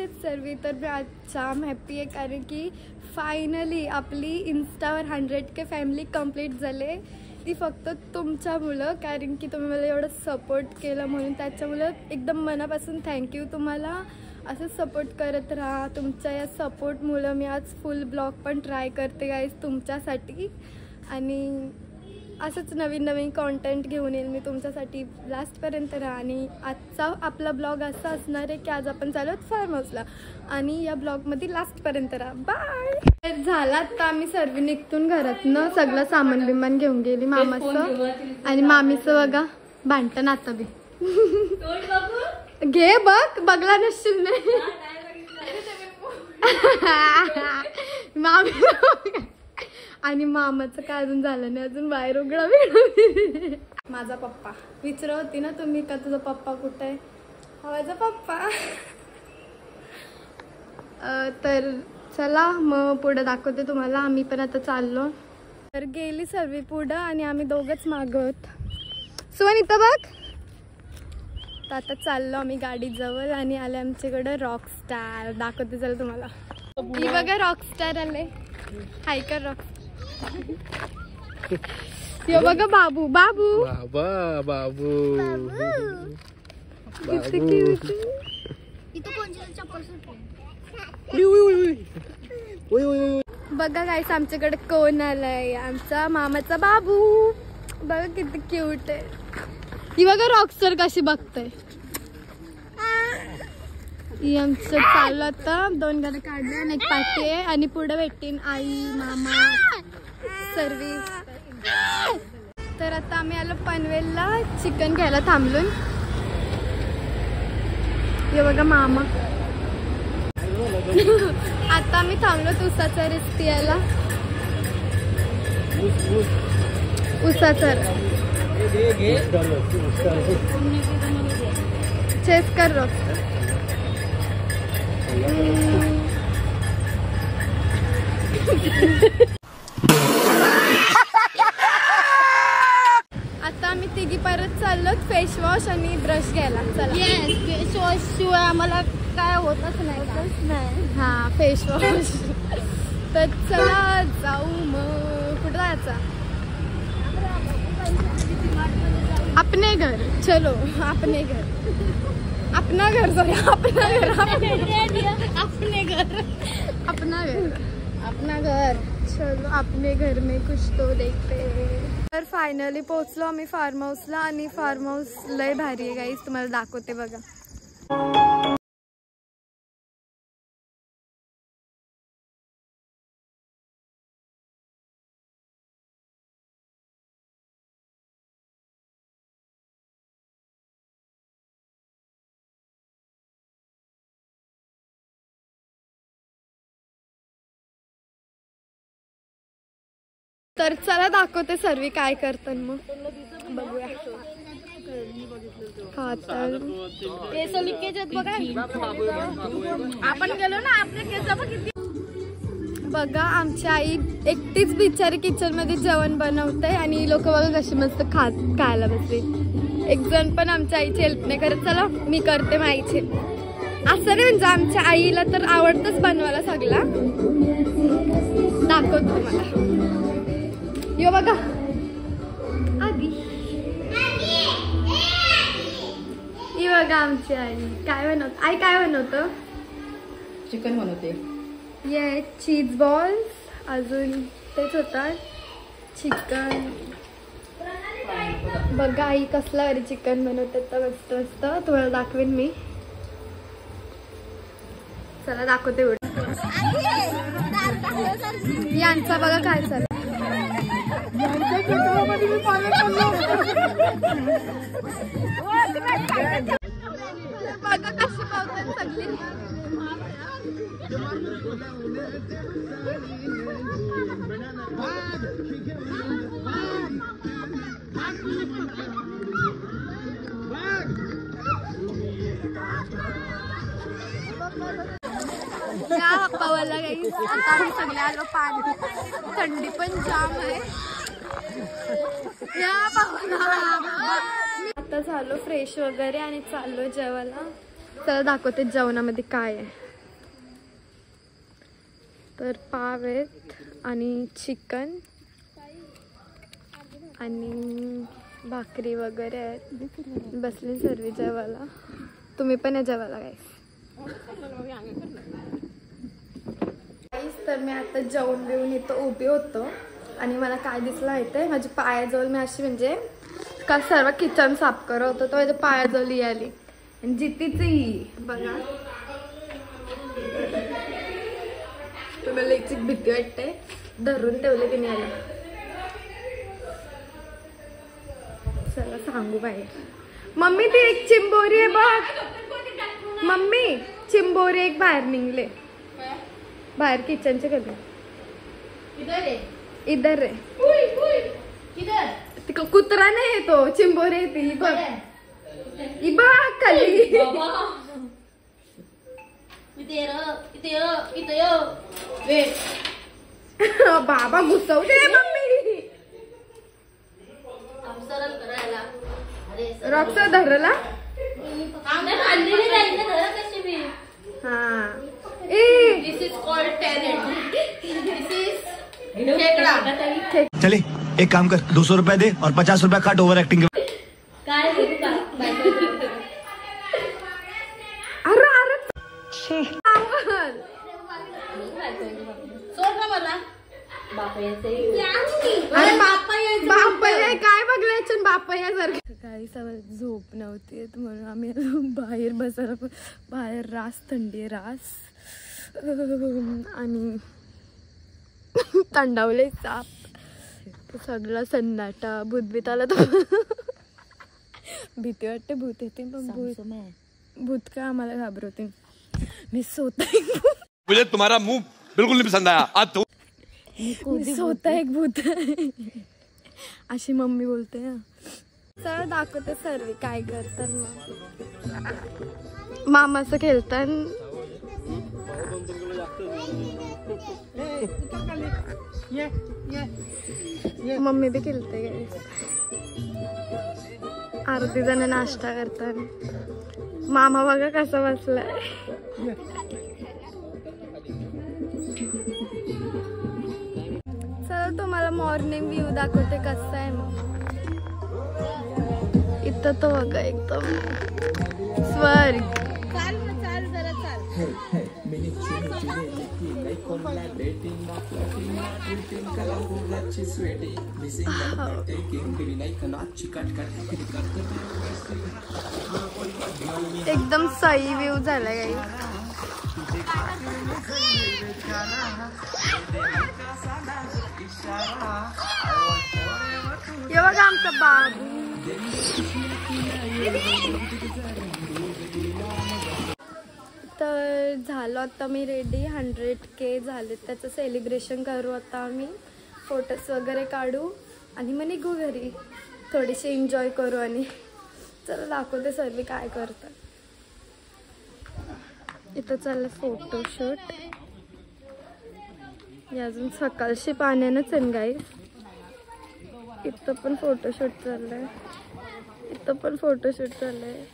आहेत सर्व. तर मी आज जाम हॅप्पी आहे कारण की फायनली आपली इन्स्टावर 100K फॅमिली कंप्लीट झाले. ती फक्त तुमच्यामुळं, कारण की तुम्ही मला एवढं सपोर्ट केलं म्हणून त्याच्यामुळं एकदम मनापासून थँक्यू तुम्हाला. असं सपोर्ट करत राहा. तुमच्या या सपोर्टमुळं मी आज फुल ब्लॉग पण ट्राय करते गाईज तुमच्यासाठी, आणि असंच नवीन नवीन कॉन्टेंट घेऊन येईल मी तुमच्यासाठी. लास्टपर्यंत राहा. आणि आजचा आपला ब्लॉग असा असणार आहे की आज आपण चालत फार्म हाऊसला, आणि या ब्लॉगमध्ये लास्टपर्यंत राहा. बाय. झाला आता आम्ही सर्व निघतून घरातनं सगळं सामान बिमान घेऊन गेली मामाचं आणि मामीचं. बघा भांडण आता बी घे बघ, बघला नसशील नाही मामी. आणि मामाचं काय अजून झालं नाही, अजून बाहेर उघडा वेळ. माझा पप्पा विचारत होती ना तुम्ही का तुझा पप्पा कुठे आहे. माझा पप्पा. तर चला मग पुढे दाखवते तुम्हाला. आम्ही पण आता चाललो. तर गेली सर्व पुढं आणि आम्ही दोघंच मागत. सुवन इथं बघ. तर आता चाललो आम्ही गाडीजवळ आणि आले आमच्याकडं रॉकस्टार. दाखवते चला तुम्हाला. ही बघा रॉकस्टार आले. हाय कर रॉक. यो बघा बाबू. बाबू बाबू बघा गाईस आमच्याकडे कोण आलाय. आमचा मामाचा बाबू. बघा किती क्यूट आहे. ही बघा रॉकस्टार कशी बघताय. ही आमचं चाललं आता. 2 गाड्या काढल्या आणि एक पाठी आहे आणि पुढे भेटतीन आई मामा सर्विस. तर आता आम्ही आलो पनवेलला चिकन घ्यायला थांबलून. हे बघा मामा. आता आम्ही थांबलो उसाचा रेसिपी यायला. उसाचा चेस कर रॉकस्टार. आता आम्ही तिघी परत चाललो फेस वॉश आणि ब्रश घ्यायला. चला. फेस वॉश शिवाय आम्हाला काय होतच नाही. हा फेस वॉश. तर चला जाऊ. मग कुठं जायचं. अपने घर. चलो अपने घर. अपना घर जाऊया. अपना घर. अपने घर. अपना घर. अपना घर. चलो अपने घर में कुछ तो देखते. तर फायनली पोहोचलो आम्ही फार्म हाऊसला आणि फार्म हाऊस लय भारी आहे गाईस. तुम्हाला दाखवते बघा. तर चला दाखवते सर्वी काय करतात मग बघूया. हा तर केस लिकेज आहेत बघा. आपण गेलो ना आपल्या केस बघा. आमची आई एकटीच बिचारी किचन मध्ये जेवण बनवते आणि लोक बघा कशी मस्त खायला बसले. एक जण पण आमच्या आईची हेल्प नाही करत. चला मी करते आईचे. असं नाही म्हणजे आमच्या आईला तर आवडतच बनवायला सगळा. दाखवतो तुम्हाला. यो बघा आधी. ही बघा आमची आई काय बनवत. आई काय बनवतं. चिकन बनवते. ये चीज बॉल्स. अजून तेच होतात चिकन. बघा आई कसला अरे चिकन बनवतात तर मस्त मस्त. तुम्हाला दाखवेन मी. चला दाखवते. यांचा बघा काय चालू. बघा कशी पावतात सगळी. या पावाला काही आता आम्ही सगळे आलो. पाणी थंडी पण जाम आहे. या आता झालो फ्रेश वगैरे आणि चाललो जेवायला. चला दाखवते जेवणामध्ये काय आहे. तर पाव आहेत आणि चिकन आणि भाकरी वगैरे आहेत. बसले सर्व जेवायला. तुम्ही पण या जेवायला गाईस. तर मी आता जेवण बिवून इथं उभी होतो आणि मला काय दिसलं माहिती आहे, माझ्या पायाजवळ मी अशी म्हणजे का सर्व किचन साफ करत होतो तर माझ्या पायाजवळ आली आणि जितीची बघा. तुम्हाला एक भीती वाटते, धरून ठेवले की नाही आली. चला सांगू बाहेर. मम्मी ती एक चिंबोरी आहे बघ. मम्मी चिंबोरी एक बाहेर निघले, बाहेर किचनचे गेले. इधर रे. कुत्रा नाही तो चिंबोरी ती बघ. बघ खाली. बाबा घुसवते मम्मी. रॉक्स धरला. हा चले एक काम कर, 200 रुपए दे और 50 रुपए काट ओवर एक्टिंग के. अरे काय बघलाय बापया सारखं. काही सवय झोप नव्हती म्हणून आम्ही बाहेर बसायला. बाहेर रास थंडी रास आणि थंडावले साप सगळा सन्नाटा. भूतभीत आला तर भीती वाटते. भूत येते पण भूत का आम्हाला घाबरवते. मी मुझे तुम्हारा मुंह बिल्कुल नहीं पसंद आया. आज तो स्वतः एक भूत अशी मम्मी बोलते ना. सर दाखवते सर्व काय करतात. मामाचं खेळतात. मम्मी बी खेळते. अर्धी जण नाश्ता करतात. मामा बघा कसा बसलाय. चला तुम्हाला मॉर्निंग व्ह्यू दाखवते कसा आहे. मग इथं तो बघा एकदम स्वर्ग. एकदम सही व्ह्यू झालाय काही. हे बघा आमचा बाबू. तर झालो आता मी रेडी. 100K झाले. त्याचं सेलिब्रेशन करू आता आम्ही. फोटोज वगैरे काढू आणि मग निघू घरी. थोडीशी एन्जॉय करू आणि चला दाखवते सर्व काय करतात. इथं चाललं फोटोशूट. अजून सकाळशी पाण्यानंच आहे गाईस. इथं पण फोटोशूट चाललंय. इथं पण फोटोशूट चाललंय.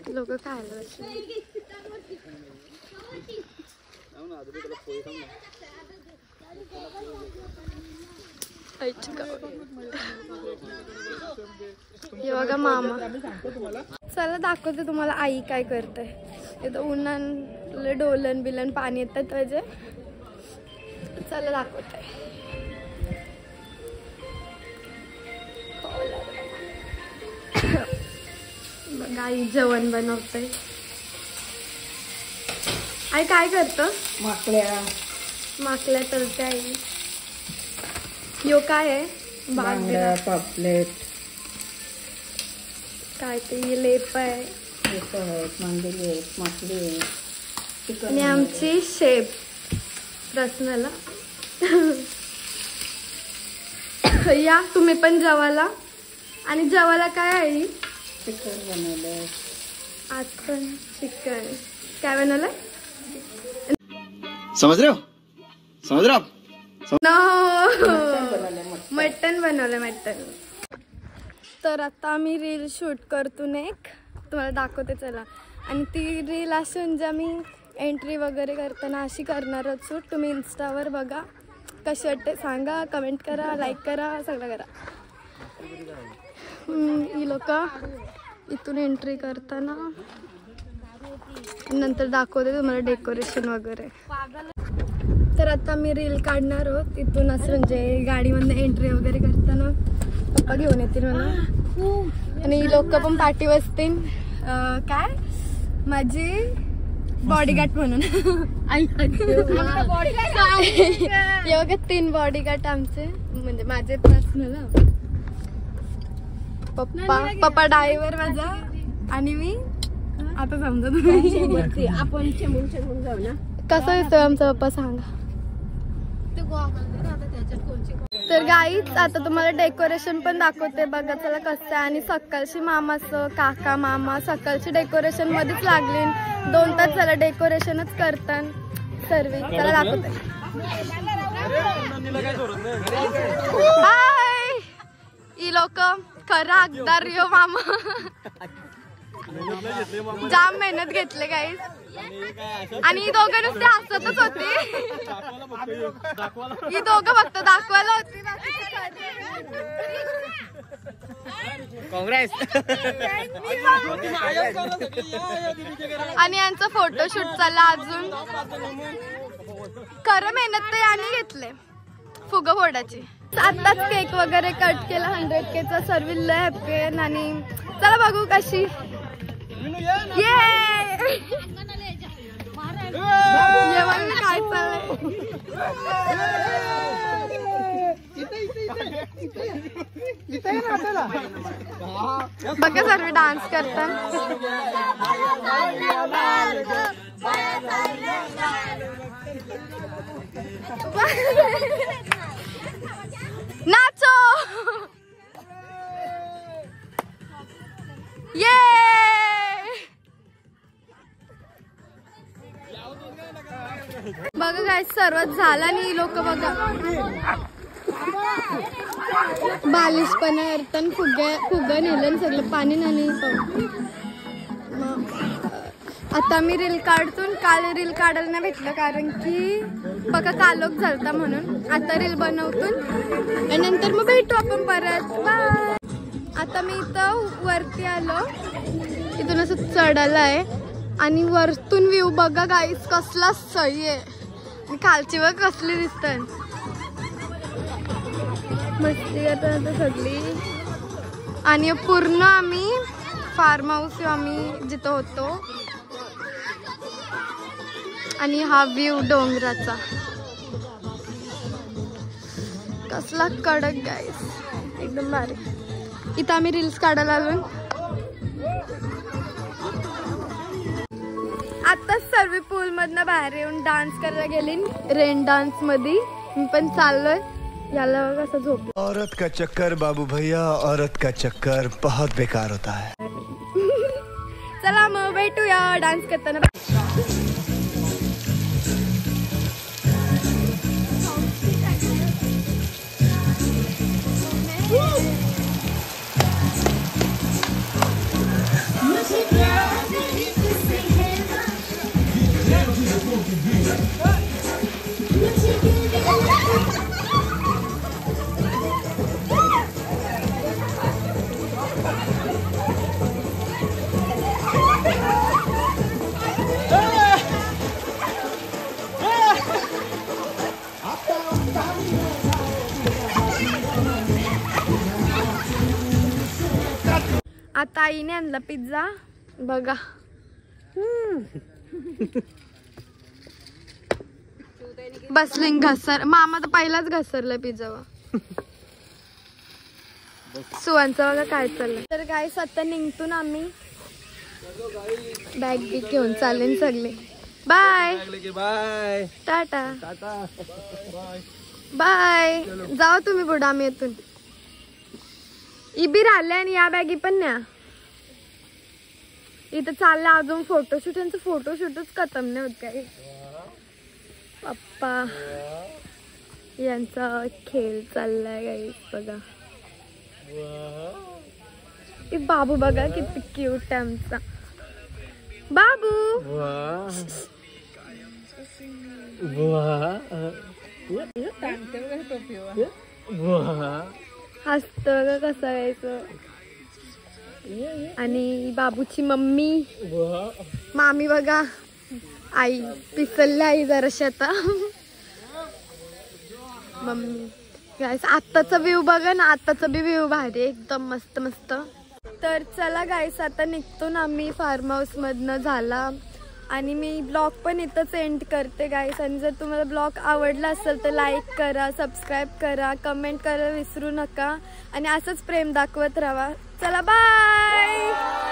लोक खायला बसले. हे बघा मामा. चला दाखवते तुम्हाला आई काय करते. इथं उन्हान डोलन बिलन पाणी येतात त्याचे. चला दाखवते. बघा आई जेवण बनवते. आई काय करतं. माकल्या तळते आई. यो काय आहे. बांगडा पापलेट. काय ते लेप आहे. आणि आमची शेप रसनाला. या तुम्ही पण जेवायला. आणि जेवायला काय आहे. चिकन बनवलंय आज पण. चिकन काय बनवलंय. समझ रहे हो आप. मटन बनवलं. मटन. तर आता आम्ही रील शूट करतो एक. तुम्हाला दाखवते चला. आणि ती रील अशी म्हणजे आम्ही एंट्री वगैरे करताना अशी करणारच शूट. तुम्ही इन्स्टावर बघा, कशी वाटते सांगा, कमेंट करा, लाईक करा, सगळं करा. ही लोक इथून एंट्री करताना नंतर दाखवते तुम्हाला डेकोरेशन वगैरे. तर आता मी रील काढणार आहोत इथून, असं म्हणजे गाडीमधनं एंट्री वगैरे करताना पप्पा घेऊन येतील मला आणि लोक पण पाठी बसतील. काय माझी बॉडीगार्ड म्हणून. हे बघा 3 बॉडीगार्ड आमचे, म्हणजे माझे पर्सनल. पप्पा ड्रायव्हर माझा आणि मी आता समजा तुम्ही आपण चेंबून जाऊ ना. कसं दिसतोय आमचा पप्पा सांगा. तर गाईच आता तुम्हाला डेकोरेशन पण दाखवते बघा, चला कसं आहे. आणि सकाळची मामाचं काका मामा सकाळची डेकोरेशन मध्येच लागले. 2 तास झालं डेकोरेशनच करतात सर्व. चला दाखवते. हाय ही लोक खरा अगदार यो मामा. जाम मेहनत घेतले गाईज. आणि ही दोघं नुसते हसतच होती. ही दोघं फक्त दाखवायला होती. काँग्रेस. आणि यांचा फोटोशूट चालला अजून. खरं मेहनत तर यांनी घेतले फुग फोडाची. आत्ताच केक वगैरे कट केला 100Kचा. सर्व लय हॅपी आहे. आणि चला बघू कशी. ये काय चाललंय बघा सर्व डान्स करतात. नाचो ये. बघा काय सर्वच झालं. आणि लोक बघा बालिशपणा करताना फुगं नेलं सगळं पाणी नाही. आता मी रील काढतून काल रील काढायला नाही भेटलं कारण की बघा कालोख झालता म्हणून. आता रील बनवतून आणि नंतर मग भेटू आपण परत. बाय. आता मी इथं वरती आलो, इथून असं चढायला आहे आणि वरतून व्ह्यू बघा गाईस कसला सही आहे. आणि खालची बघ कसली दिसतंय. मस्ती करतात सगळी. आणि पूर्ण आम्ही फार्म हाऊस आम्ही जिथं होतो. आणि हा व्ह्यू डोंगराचा कसला कडक गाईस, एकदम भारी. इथं आम्ही रील्स काढायला आलो. आताच सर्व पूल मधनं बाहेर येऊन डान्स करायला गेली रेन डान्स मध्ये. मी पण चाललोय. याला बघा असं झोप. औरत का चक्कर बाबू भैया, औरत का चक्कर बहुत बेकार होता है. चला मग भेटूया डान्स करताना. आता आईने आणला पिझ्झा बघा. बसलिंग घसर. मामा तर पहिलाच घसरला पिझ्झावर. सुवांचं बघा काय चाललंय. तर काय आता निघतून आम्ही बॅग बिग घेऊन चालले सगळे. Bye bye. Tata bye. जावा तुम्ही पुढे, आम्ही येथून. इबी राहिले आणि या बॅगी पण न्या. इथं चाललं अजून फोटोशूट. यांचं फोटोशूटच खतम नाही होत काय. पप्पा यांचा खेळ चाललाय गाईस बघा. बाबू बघा किती क्यूट आहे आमचा बाबू. हसतं ग कसं यायचं. आणि बाबूची मम्मी मामी बघा, आई पिसलली आई जराशी आता. मम्मी गाईस आत्ताचा व्ह्यू बघा ना, आत्ताचा बी व्ह्यू भारी एकदम मस्त मस्त. तर चला गाईस आता निघतो ना आम्ही फार्म हाऊस मधनं झाला. आणि मी ब्लॉग पण इथंच एंड करते गाईस. आणि जर तुम्हाला ब्लॉग आवडला असेल तर लाईक करा, सबस्क्राईब करा, कमेंट करायला विसरू नका आणि असंच प्रेम दाखवत राहा. चला बाय.